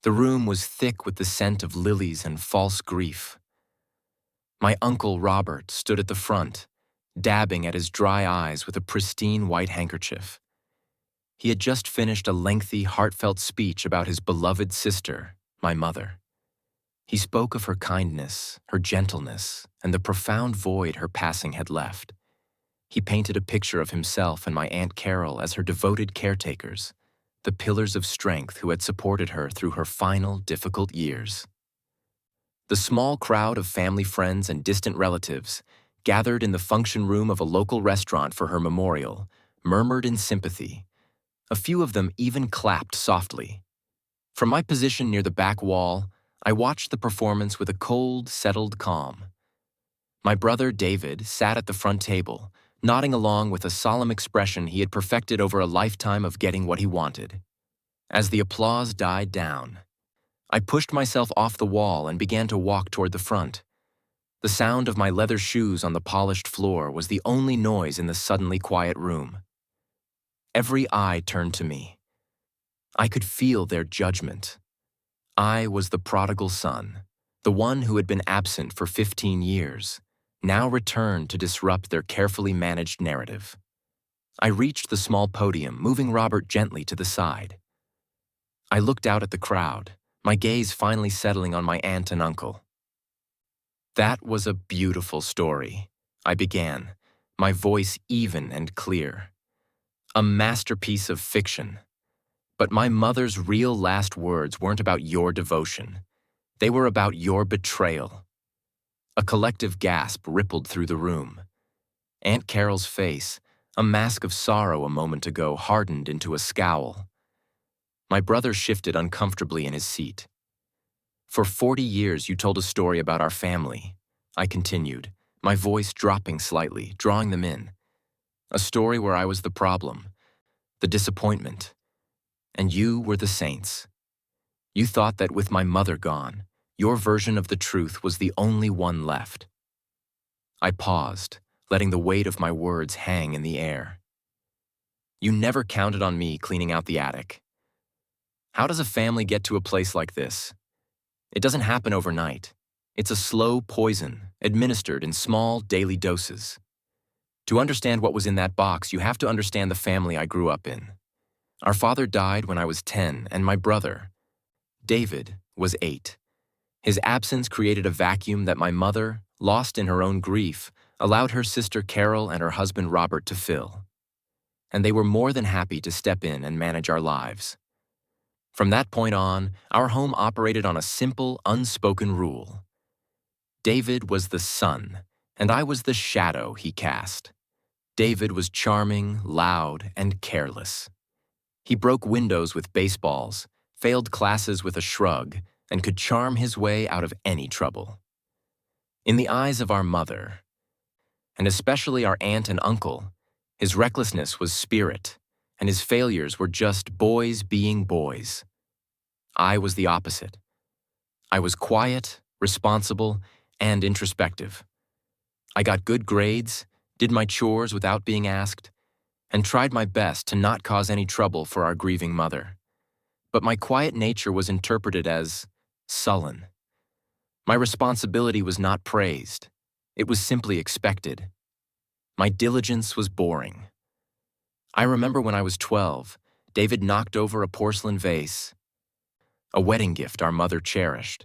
The room was thick with the scent of lilies and false grief. My uncle Robert stood at the front, dabbing at his dry eyes with a pristine white handkerchief. He had just finished a lengthy, heartfelt speech about his beloved sister, my mother. He spoke of her kindness, her gentleness, and the profound void her passing had left. He painted a picture of himself and my Aunt Carol as her devoted caretakers, the pillars of strength who had supported her through her final, difficult years. The small crowd of family friends and distant relatives, gathered in the function room of a local restaurant for her memorial, murmured in sympathy. A few of them even clapped softly. From my position near the back wall, I watched the performance with a cold, settled calm. My brother David sat at the front table, nodding along with a solemn expression he had perfected over a lifetime of getting what he wanted. As the applause died down, I pushed myself off the wall and began to walk toward the front. The sound of my leather shoes on the polished floor was the only noise in the suddenly quiet room. Every eye turned to me. I could feel their judgment. I was the prodigal son, the one who had been absent for 15 years, now returned to disrupt their carefully managed narrative. I reached the small podium, moving Robert gently to the side. I looked out at the crowd, my gaze finally settling on my aunt and uncle. "That was a beautiful story," I began, my voice even and clear. "A masterpiece of fiction. But my mother's real last words weren't about your devotion. They were about your betrayal." A collective gasp rippled through the room. Aunt Carol's face, a mask of sorrow a moment ago, hardened into a scowl. My brother shifted uncomfortably in his seat. "For 40 years you told a story about our family," I continued, my voice dropping slightly, drawing them in. "A story where I was the problem, the disappointment, and you were the saints. You thought that with my mother gone, your version of the truth was the only one left." I paused, letting the weight of my words hang in the air. "You never counted on me cleaning out the attic. How does a family get to a place like this? It doesn't happen overnight. It's a slow poison, administered in small, daily doses. To understand what was in that box, you have to understand the family I grew up in. Our father died when I was 10, and my brother, David, was 8. His absence created a vacuum that my mother, lost in her own grief, allowed her sister Carol and her husband Robert to fill. And they were more than happy to step in and manage our lives. From that point on, our home operated on a simple, unspoken rule. David was the sun, and I was the shadow he cast. David was charming, loud, and careless. He broke windows with baseballs, failed classes with a shrug, and could charm his way out of any trouble. In the eyes of our mother, and especially our aunt and uncle, his recklessness was spirit, and his failures were just boys being boys. I was the opposite. I was quiet, responsible, and introspective. I got good grades, did my chores without being asked, and tried my best to not cause any trouble for our grieving mother. But my quiet nature was interpreted as sullen. My responsibility was not praised. It was simply expected. My diligence was boring. I remember when I was 12, David knocked over a porcelain vase, a wedding gift our mother cherished.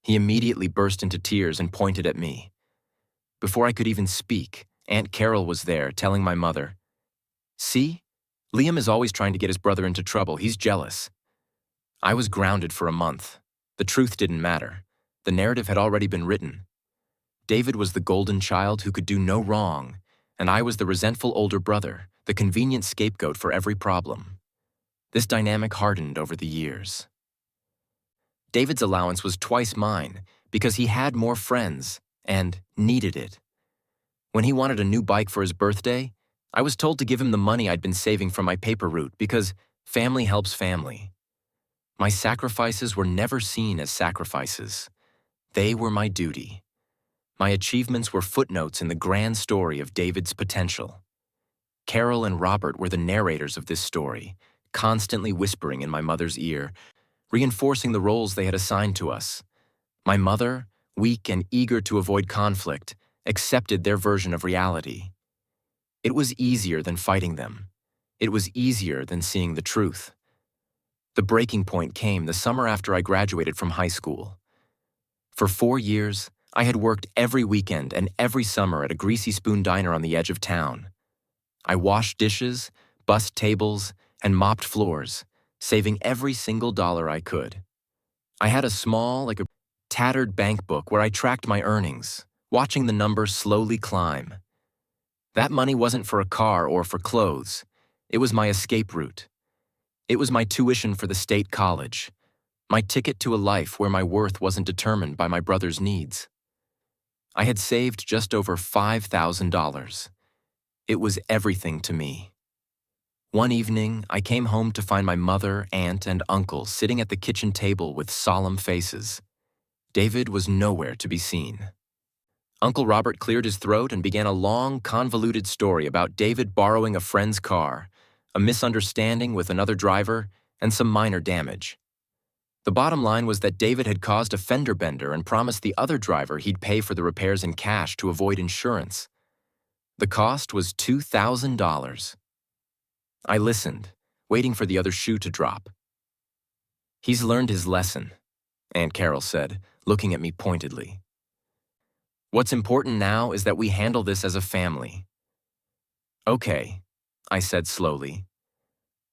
He immediately burst into tears and pointed at me. Before I could even speak, Aunt Carol was there, telling my mother, "See? Liam is always trying to get his brother into trouble. He's jealous." I was grounded for a month. The truth didn't matter. The narrative had already been written. David was the golden child who could do no wrong, and I was the resentful older brother, the convenient scapegoat for every problem. This dynamic hardened over the years. David's allowance was twice mine because he had more friends and needed it. When he wanted a new bike for his birthday, I was told to give him the money I'd been saving from my paper route because family helps family. My sacrifices were never seen as sacrifices. They were my duty. My achievements were footnotes in the grand story of David's potential. Carol and Robert were the narrators of this story, constantly whispering in my mother's ear, reinforcing the roles they had assigned to us. My mother, weak and eager to avoid conflict, accepted their version of reality. It was easier than fighting them. It was easier than seeing the truth. The breaking point came the summer after I graduated from high school. For 4 years, I had worked every weekend and every summer at a greasy spoon diner on the edge of town. I washed dishes, bussed tables, and mopped floors, saving every single dollar I could. I had a small, tattered bank book where I tracked my earnings, watching the numbers slowly climb. That money wasn't for a car or for clothes. It was my escape route. It was my tuition for the state college, my ticket to a life where my worth wasn't determined by my brother's needs. I had saved just over $5,000. It was everything to me. One evening, I came home to find my mother, aunt, and uncle sitting at the kitchen table with solemn faces. David was nowhere to be seen. Uncle Robert cleared his throat and began a long, convoluted story about David borrowing a friend's car, a misunderstanding with another driver, and some minor damage. The bottom line was that David had caused a fender bender and promised the other driver he'd pay for the repairs in cash to avoid insurance. The cost was $2,000. I listened, waiting for the other shoe to drop. "He's learned his lesson," Aunt Carol said, looking at me pointedly. "What's important now is that we handle this as a family." "Okay," I said slowly.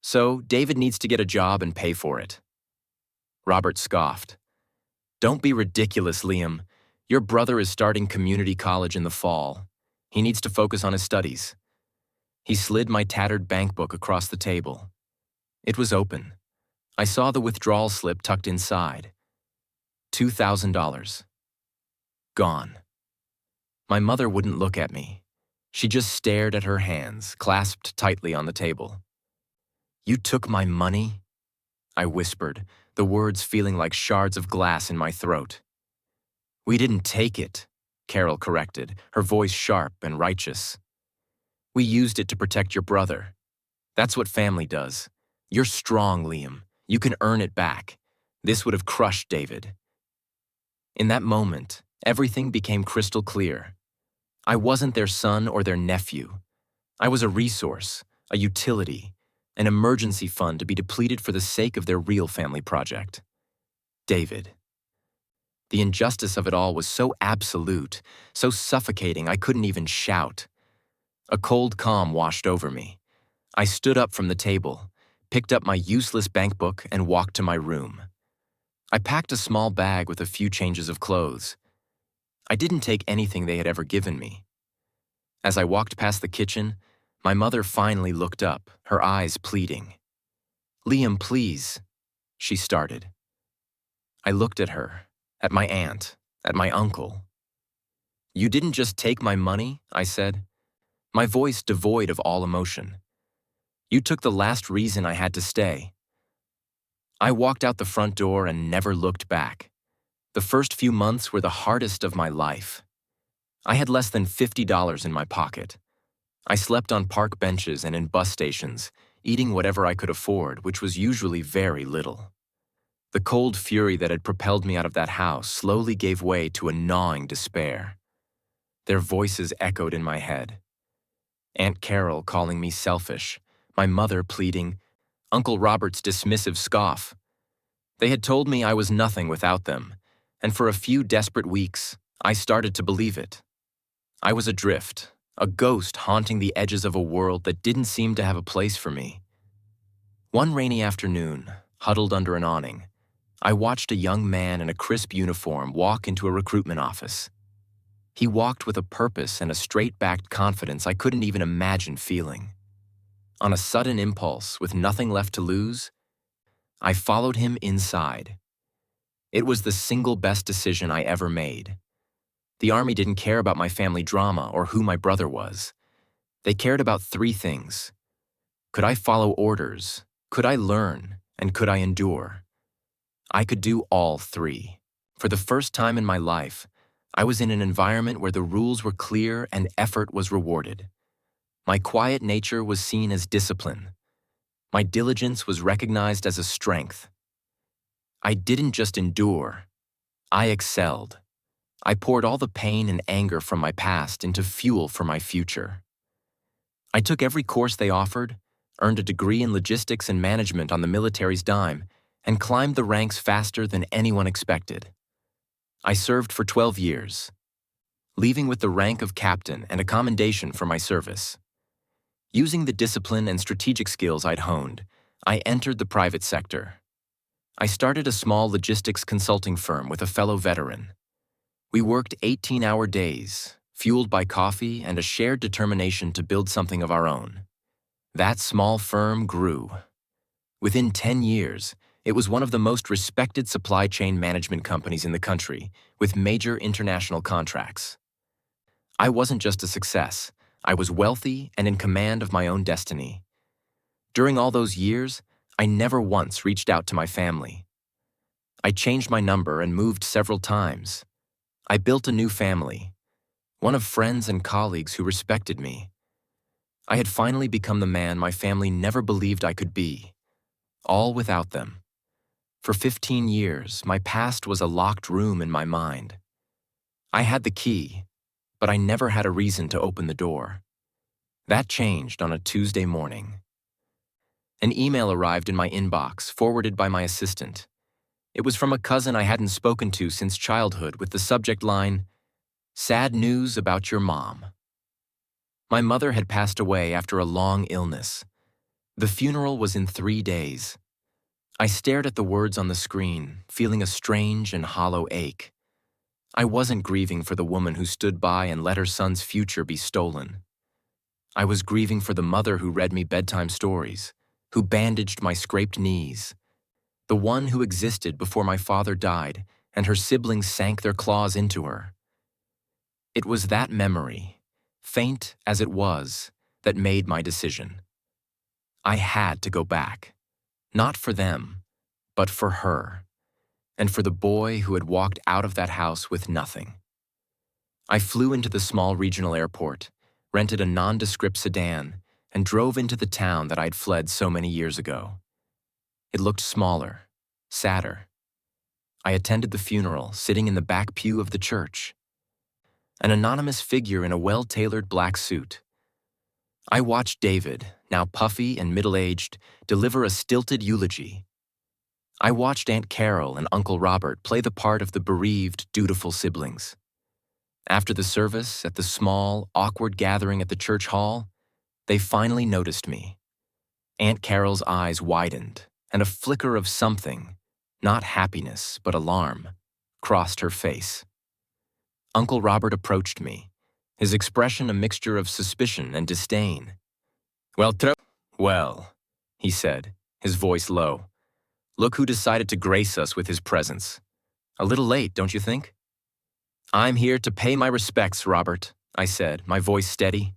"So David needs to get a job and pay for it." Robert scoffed. "Don't be ridiculous, Liam. Your brother is starting community college in the fall. He needs to focus on his studies." He slid my tattered bank book across the table. It was open. I saw the withdrawal slip tucked inside. $2,000. Gone. My mother wouldn't look at me. She just stared at her hands, clasped tightly on the table. "You took my money?" I whispered, the words feeling like shards of glass in my throat. "We didn't take it," Carol corrected, her voice sharp and righteous. "We used it to protect your brother. That's what family does. You're strong, Liam. You can earn it back. This would have crushed David." In that moment, everything became crystal clear. I wasn't their son or their nephew. I was a resource, a utility, an emergency fund to be depleted for the sake of their real family project. David. The injustice of it all was so absolute, so suffocating I couldn't even shout. A cold calm washed over me. I stood up from the table, picked up my useless bank book, and walked to my room. I packed a small bag with a few changes of clothes. I didn't take anything they had ever given me. As I walked past the kitchen, my mother finally looked up, her eyes pleading. "Liam, please," she started. I looked at her, at my aunt, at my uncle. "You didn't just take my money," I said, my voice devoid of all emotion. "You took the last reason I had to stay." I walked out the front door and never looked back. The first few months were the hardest of my life. I had less than $50 in my pocket. I slept on park benches and in bus stations, eating whatever I could afford, which was usually very little. The cold fury that had propelled me out of that house slowly gave way to a gnawing despair. Their voices echoed in my head. Aunt Carol calling me selfish, my mother pleading, Uncle Robert's dismissive scoff. They had told me I was nothing without them, and for a few desperate weeks, I started to believe it. I was adrift, a ghost haunting the edges of a world that didn't seem to have a place for me. One rainy afternoon, huddled under an awning, I watched a young man in a crisp uniform walk into a recruitment office. He walked with a purpose and a straight-backed confidence I couldn't even imagine feeling. On a sudden impulse, with nothing left to lose, I followed him inside. It was the single best decision I ever made. The Army didn't care about my family drama or who my brother was. They cared about 3 things. Could I follow orders? Could I learn? And could I endure? I could do all 3. For the first time in my life, I was in an environment where the rules were clear and effort was rewarded. My quiet nature was seen as discipline. My diligence was recognized as a strength. I didn't just endure, I excelled. I poured all the pain and anger from my past into fuel for my future. I took every course they offered, earned a degree in logistics and management on the military's dime, and climbed the ranks faster than anyone expected. I served for 12 years, leaving with the rank of captain and a commendation for my service. Using the discipline and strategic skills I'd honed, I entered the private sector. I started a small logistics consulting firm with a fellow veteran. We worked 18-hour days, fueled by coffee and a shared determination to build something of our own. That small firm grew. Within 10 years, it was one of the most respected supply chain management companies in the country, with major international contracts. I wasn't just a success. I was wealthy and in command of my own destiny. During all those years, I never once reached out to my family. I changed my number and moved several times. I built a new family, one of friends and colleagues who respected me. I had finally become the man my family never believed I could be, all without them. For 15 years, my past was a locked room in my mind. I had the key, but I never had a reason to open the door. That changed on a Tuesday morning. An email arrived in my inbox, forwarded by my assistant. It was from a cousin I hadn't spoken to since childhood, with the subject line, "Sad news about your mom." My mother had passed away after a long illness. The funeral was in 3 days. I stared at the words on the screen, feeling a strange and hollow ache. I wasn't grieving for the woman who stood by and let her son's future be stolen. I was grieving for the mother who read me bedtime stories, who bandaged my scraped knees, the one who existed before my father died and her siblings sank their claws into her. It was that memory, faint as it was, that made my decision. I had to go back, not for them, but for her, and for the boy who had walked out of that house with nothing. I flew into the small regional airport, rented a nondescript sedan, and drove into the town that I'd fled so many years ago. It looked smaller, sadder. I attended the funeral, sitting in the back pew of the church. An anonymous figure in a well-tailored black suit. I watched David, now puffy and middle-aged, deliver a stilted eulogy. I watched Aunt Carol and Uncle Robert play the part of the bereaved, dutiful siblings. After the service, at the small, awkward gathering at the church hall, they finally noticed me. Aunt Carol's eyes widened, and a flicker of something, not happiness but alarm, crossed her face. Uncle Robert approached me, his expression a mixture of suspicion and disdain. Well, he said, his voice low. Look who decided to grace us with his presence. A little late, don't you think? I'm here to pay my respects, Robert, I said, my voice steady.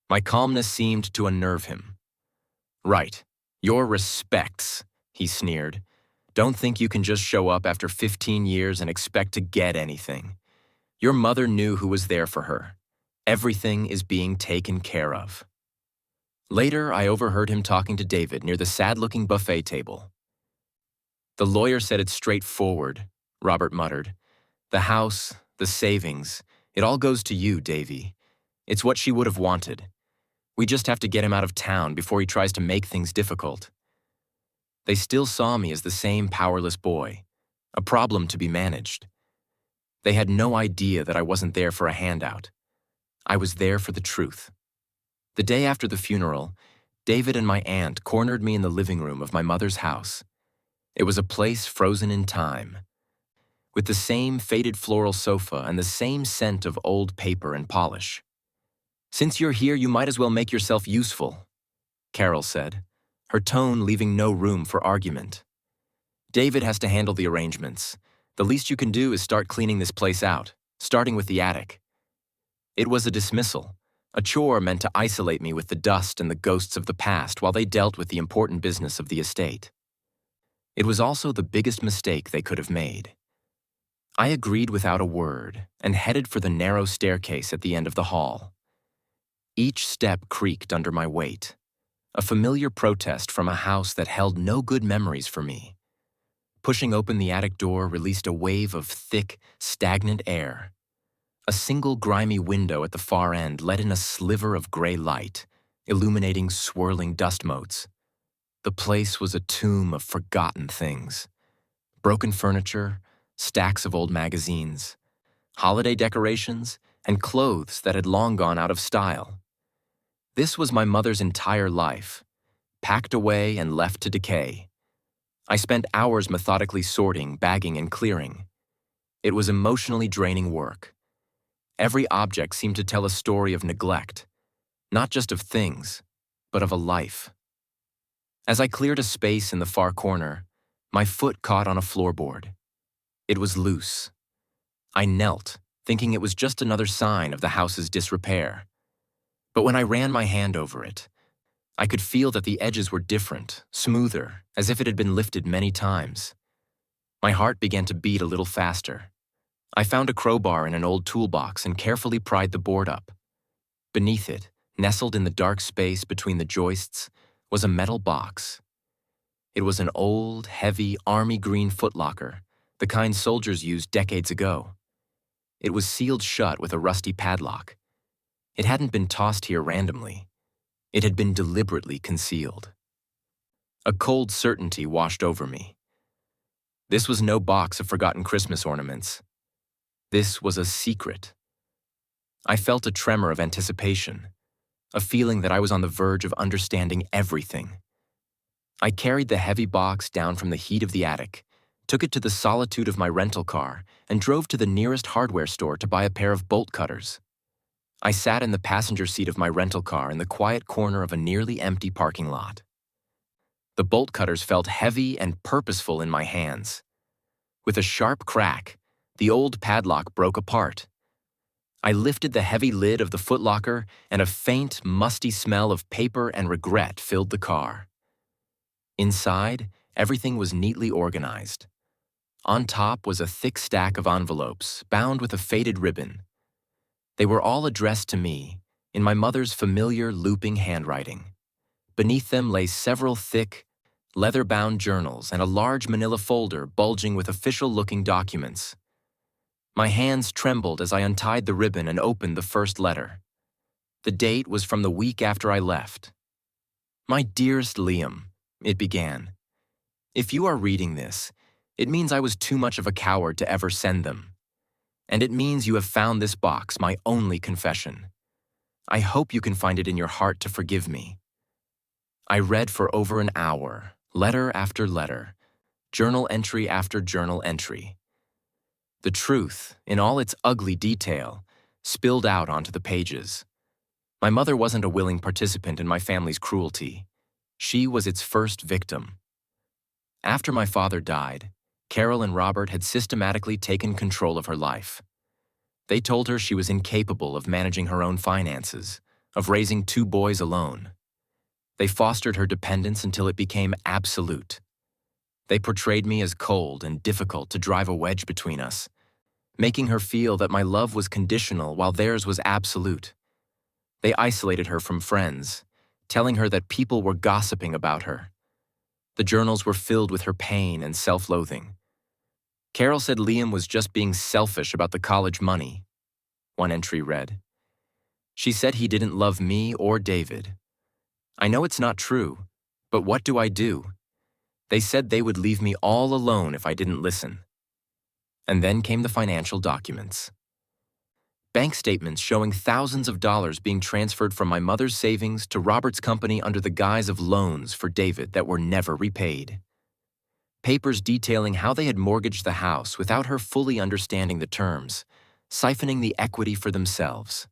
My calmness seemed to unnerve him. Right, your respects, he sneered. Don't think you can just show up after 15 years and expect to get anything. Your mother knew who was there for her. Everything is being taken care of. Later, I overheard him talking to David near the sad-looking buffet table. The lawyer said it's straightforward, Robert muttered. The house, the savings, it all goes to you, Davy. It's what she would have wanted. We just have to get him out of town before he tries to make things difficult. They still saw me as the same powerless boy, a problem to be managed. They had no idea that I wasn't there for a handout. I was there for the truth. The day after the funeral, David and my aunt cornered me in the living room of my mother's house. It was a place frozen in time, with the same faded floral sofa and the same scent of old paper and polish. Since you're here, you might as well make yourself useful, Carol said, her tone leaving no room for argument. David has to handle the arrangements. The least you can do is start cleaning this place out, starting with the attic. It was a dismissal, a chore meant to isolate me with the dust and the ghosts of the past while they dealt with the important business of the estate. It was also the biggest mistake they could have made. I agreed without a word and headed for the narrow staircase at the end of the hall. Each step creaked under my weight, a familiar protest from a house that held no good memories for me. Pushing open the attic door released a wave of thick, stagnant air. A single grimy window at the far end let in a sliver of gray light, illuminating swirling dust motes. The place was a tomb of forgotten things. Broken furniture, stacks of old magazines, holiday decorations, and clothes that had long gone out of style. This was my mother's entire life, packed away and left to decay. I spent hours methodically sorting, bagging, and clearing. It was emotionally draining work. Every object seemed to tell a story of neglect, not just of things, but of a life. As I cleared a space in the far corner, my foot caught on a floorboard. It was loose. I knelt, thinking it was just another sign of the house's disrepair. But when I ran my hand over it, I could feel that the edges were different, smoother, as if it had been lifted many times. My heart began to beat a little faster. I found a crowbar in an old toolbox and carefully pried the board up. Beneath it, nestled in the dark space between the joists, was a metal box. It was an old, heavy, army green footlocker, the kind soldiers used decades ago. It was sealed shut with a rusty padlock. It hadn't been tossed here randomly. It had been deliberately concealed. A cold certainty washed over me. This was no box of forgotten Christmas ornaments. This was a secret. I felt a tremor of anticipation, a feeling that I was on the verge of understanding everything. I carried the heavy box down from the heat of the attic, took it to the solitude of my rental car, and drove to the nearest hardware store to buy a pair of bolt cutters. I sat in the passenger seat of my rental car in the quiet corner of a nearly empty parking lot. The bolt cutters felt heavy and purposeful in my hands. With a sharp crack, the old padlock broke apart. I lifted the heavy lid of the footlocker, and a faint, musty smell of paper and regret filled the car. Inside, everything was neatly organized. On top was a thick stack of envelopes, bound with a faded ribbon. They were all addressed to me, in my mother's familiar, looping handwriting. Beneath them lay several thick, leather-bound journals and a large manila folder bulging with official-looking documents. My hands trembled as I untied the ribbon and opened the first letter. The date was from the week after I left. "My dearest Liam," it began. "If you are reading this, it means I was too much of a coward to ever send them. And it means you have found this box, my only confession. I hope you can find it in your heart to forgive me." I read for over an hour, letter after letter, journal entry after journal entry. The truth, in all its ugly detail, spilled out onto the pages. My mother wasn't a willing participant in my family's cruelty. She was its first victim. After my father died, Carol and Robert had systematically taken control of her life. They told her she was incapable of managing her own finances, of raising 2 boys alone. They fostered her dependence until it became absolute. They portrayed me as cold and difficult to drive a wedge between us, making her feel that my love was conditional while theirs was absolute. They isolated her from friends, telling her that people were gossiping about her. The journals were filled with her pain and self-loathing. Carol said Liam was just being selfish about the college money, one entry read. She said he didn't love me or David. I know it's not true, but what do I do? They said they would leave me all alone if I didn't listen. And then came the financial documents. Bank statements showing thousands of dollars being transferred from my mother's savings to Robert's company under the guise of loans for David that were never repaid. Papers detailing how they had mortgaged the house without her fully understanding the terms, siphoning the equity for themselves.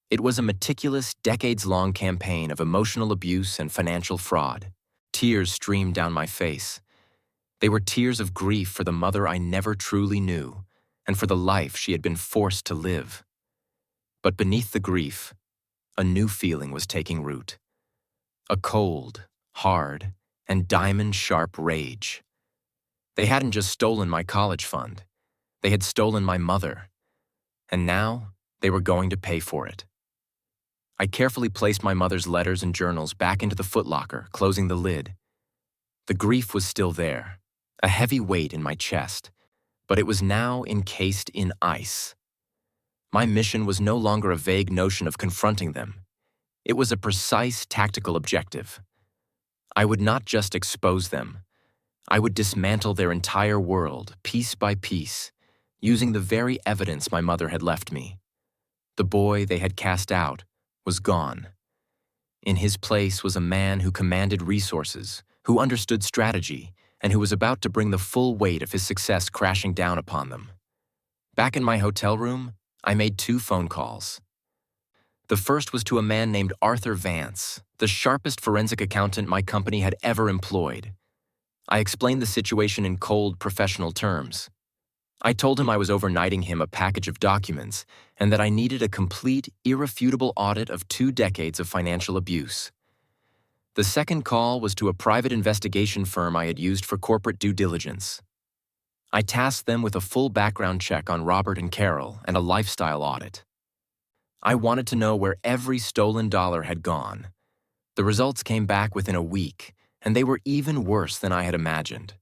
It was a meticulous, decades-long campaign of emotional abuse and financial fraud. Tears streamed down my face. They were tears of grief for the mother I never truly knew, and for the life she had been forced to live. But beneath the grief, a new feeling was taking root. A cold, hard, and diamond-sharp rage. They hadn't just stolen my college fund. They had stolen my mother. And now, they were going to pay for it. I carefully placed my mother's letters and journals back into the footlocker, closing the lid. The grief was still there, a heavy weight in my chest, but it was now encased in ice. My mission was no longer a vague notion of confronting them. It was a precise tactical objective. I would not just expose them. I would dismantle their entire world, piece by piece, using the very evidence my mother had left me. The boy they had cast out was gone. In his place was a man who commanded resources, who understood strategy, and who was about to bring the full weight of his success crashing down upon them. Back in my hotel room, I made 2 phone calls. The first was to a man named Arthur Vance, the sharpest forensic accountant my company had ever employed. I explained the situation in cold, professional terms. I told him I was overnighting him a package of documents and that I needed a complete, irrefutable audit of 2 decades of financial abuse. The second call was to a private investigation firm I had used for corporate due diligence. I tasked them with a full background check on Robert and Carol and a lifestyle audit. I wanted to know where every stolen dollar had gone. The results came back within a week, and they were even worse than I had imagined.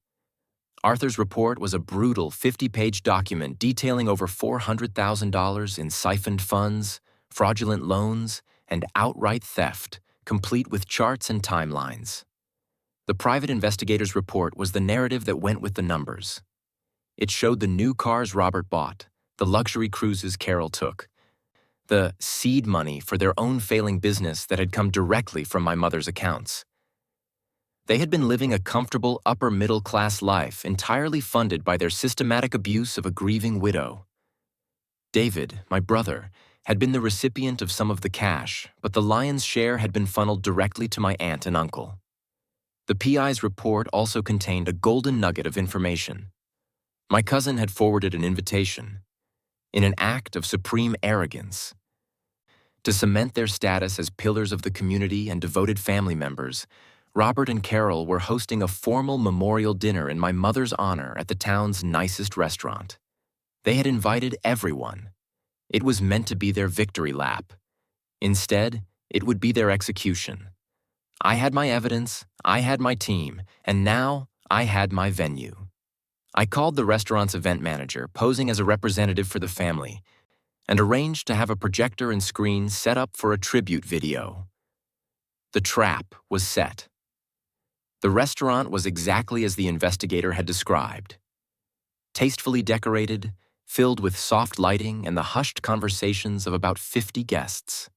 Arthur's report was a brutal 50-page document detailing over $400,000 in siphoned funds, fraudulent loans, and outright theft, complete with charts and timelines. The private investigator's report was the narrative that went with the numbers. It showed the new cars Robert bought, the luxury cruises Carol took, the seed money for their own failing business that had come directly from my mother's accounts. They had been living a comfortable upper-middle-class life entirely funded by their systematic abuse of a grieving widow. David, my brother, had been the recipient of some of the cash, but the lion's share had been funneled directly to my aunt and uncle. The PI's report also contained a golden nugget of information. My cousin had forwarded an invitation, in an act of supreme arrogance. To cement their status as pillars of the community and devoted family members, Robert and Carol were hosting a formal memorial dinner in my mother's honor at the town's nicest restaurant. They had invited everyone. It was meant to be their victory lap. Instead, it would be their execution. I had my evidence, I had my team, and now I had my venue. I called the restaurant's event manager, posing as a representative for the family, and arranged to have a projector and screen set up for a tribute video. The trap was set. The restaurant was exactly as the investigator had described. Tastefully decorated, filled with soft lighting and the hushed conversations of about 50 guests.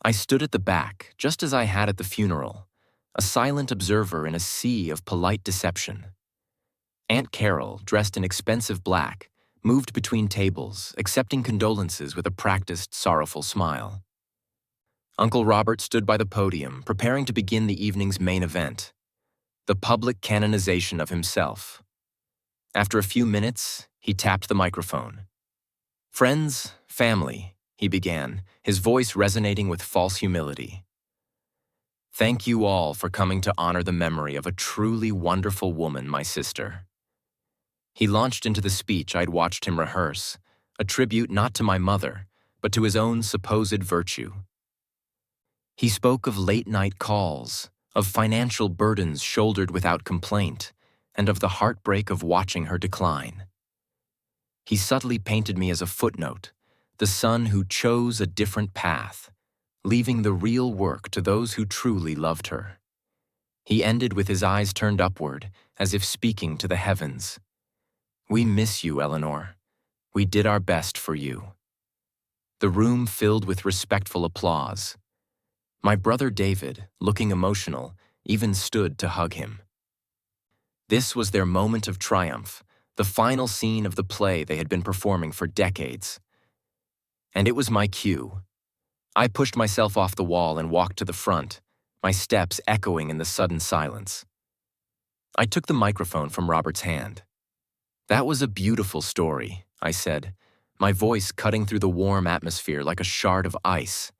I stood at the back, just as I had at the funeral, a silent observer in a sea of polite deception. Aunt Carol, dressed in expensive black, moved between tables, accepting condolences with a practiced, sorrowful smile. Uncle Robert stood by the podium, preparing to begin the evening's main event, the public canonization of himself. After a few minutes, he tapped the microphone. "Friends, family," he began, his voice resonating with false humility. "Thank you all for coming to honor the memory of a truly wonderful woman, my sister." He launched into the speech I'd watched him rehearse, a tribute not to my mother, but to his own supposed virtue. He spoke of late-night calls, of financial burdens shouldered without complaint, and of the heartbreak of watching her decline. He subtly painted me as a footnote, the son who chose a different path, leaving the real work to those who truly loved her. He ended with his eyes turned upward, as if speaking to the heavens. "We miss you, Eleanor. We did our best for you." The room filled with respectful applause. My brother David, looking emotional, even stood to hug him. This was their moment of triumph, the final scene of the play they had been performing for decades. And it was my cue. I pushed myself off the wall and walked to the front, my steps echoing in the sudden silence. I took the microphone from Robert's hand. "That was a beautiful story," I said, my voice cutting through the warm atmosphere like a shard of ice.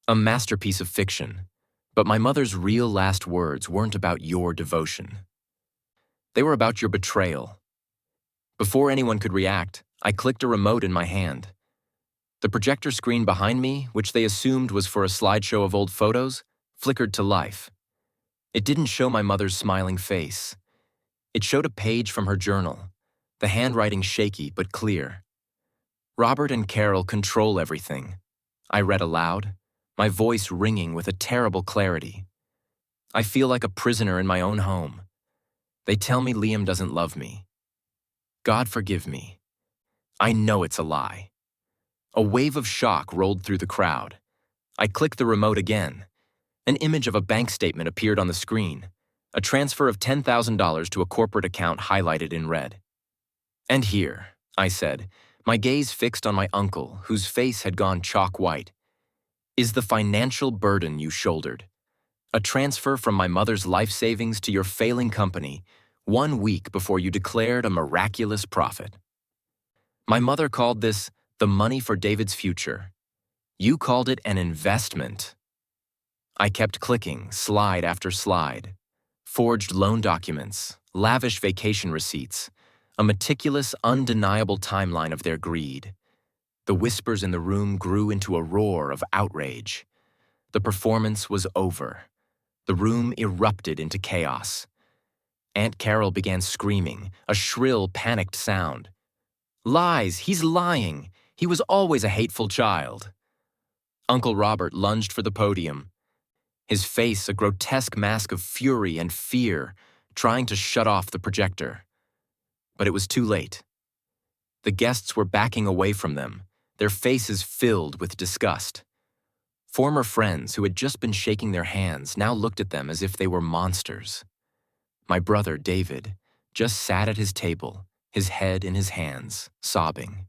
"A masterpiece of fiction, but my mother's real last words weren't about your devotion. They were about your betrayal." Before anyone could react, I clicked a remote in my hand. The projector screen behind me, which they assumed was for a slideshow of old photos, flickered to life. It didn't show my mother's smiling face. It showed a page from her journal, the handwriting shaky but clear. Robert and Carol control everything. I read aloud, my voice ringing with a terrible clarity. I feel like a prisoner in my own home. They tell me Liam doesn't love me. God forgive me. I know it's a lie. A wave of shock rolled through the crowd. I clicked the remote again. An image of a bank statement appeared on the screen, a transfer of $10,000 to a corporate account highlighted in red. "And here," I said, my gaze fixed on my uncle, whose face had gone chalk white, "is the financial burden you shouldered. A transfer from my mother's life savings to your failing company 1 week before you declared a miraculous profit. My mother called this the money for David's future. You called it an investment." I kept clicking, slide after slide. Forged loan documents, lavish vacation receipts, a meticulous, undeniable timeline of their greed. The whispers in the room grew into a roar of outrage. The performance was over. The room erupted into chaos. Aunt Carol began screaming, a shrill, panicked sound. "Lies! He's lying! He was always a hateful child." Uncle Robert lunged for the podium, his face a grotesque mask of fury and fear, trying to shut off the projector. But it was too late. The guests were backing away from them, their faces filled with disgust. Former friends who had just been shaking their hands now looked at them as if they were monsters. My brother, David, just sat at his table, his head in his hands, sobbing.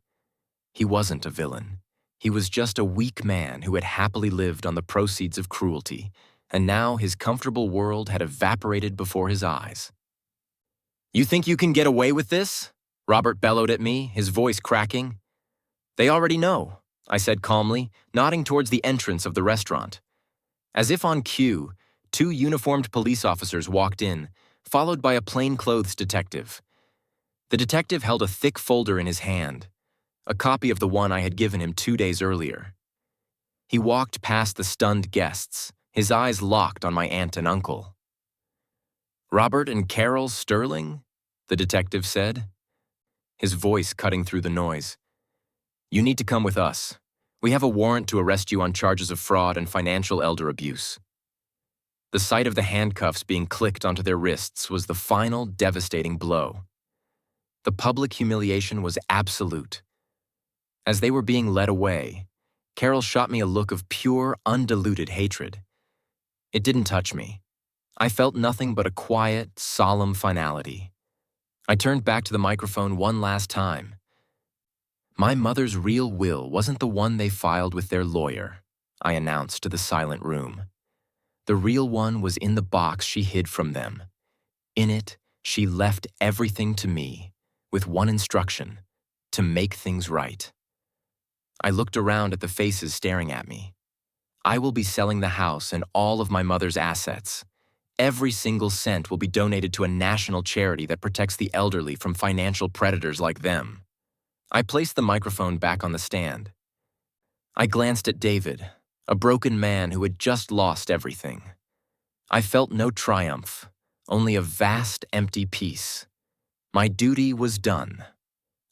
He wasn't a villain. He was just a weak man who had happily lived on the proceeds of cruelty, and now his comfortable world had evaporated before his eyes. "You think you can get away with this?" Robert bellowed at me, his voice cracking. "They already know," I said calmly, nodding towards the entrance of the restaurant. As if on cue, 2 uniformed police officers walked in, followed by a plainclothes detective. The detective held a thick folder in his hand, a copy of the one I had given him 2 days earlier. He walked past the stunned guests, his eyes locked on my aunt and uncle. "Robert and Carol Sterling?" the detective said, his voice cutting through the noise. "You need to come with us. We have a warrant to arrest you on charges of fraud and financial elder abuse." The sight of the handcuffs being clicked onto their wrists was the final devastating blow. The public humiliation was absolute. As they were being led away, Carol shot me a look of pure, undiluted hatred. It didn't touch me. I felt nothing but a quiet, solemn finality. I turned back to the microphone one last time. "My mother's real will wasn't the one they filed with their lawyer," I announced to the silent room. "The real one was in the box she hid from them. In it, she left everything to me, with one instruction: to make things right." I looked around at the faces staring at me. I will be selling the house and all of my mother's assets. Every single cent will be donated to a national charity that protects the elderly from financial predators like them. I placed the microphone back on the stand. I glanced at David, a broken man who had just lost everything. I felt no triumph, only a vast, empty peace. My duty was done.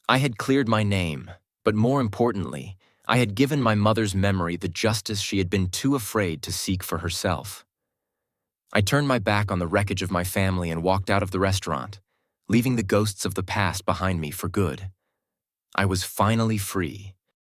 I had cleared my name, but more importantly, I had given my mother's memory the justice she had been too afraid to seek for herself. I turned my back on the wreckage of my family and walked out of the restaurant, leaving the ghosts of the past behind me for good. I was finally free,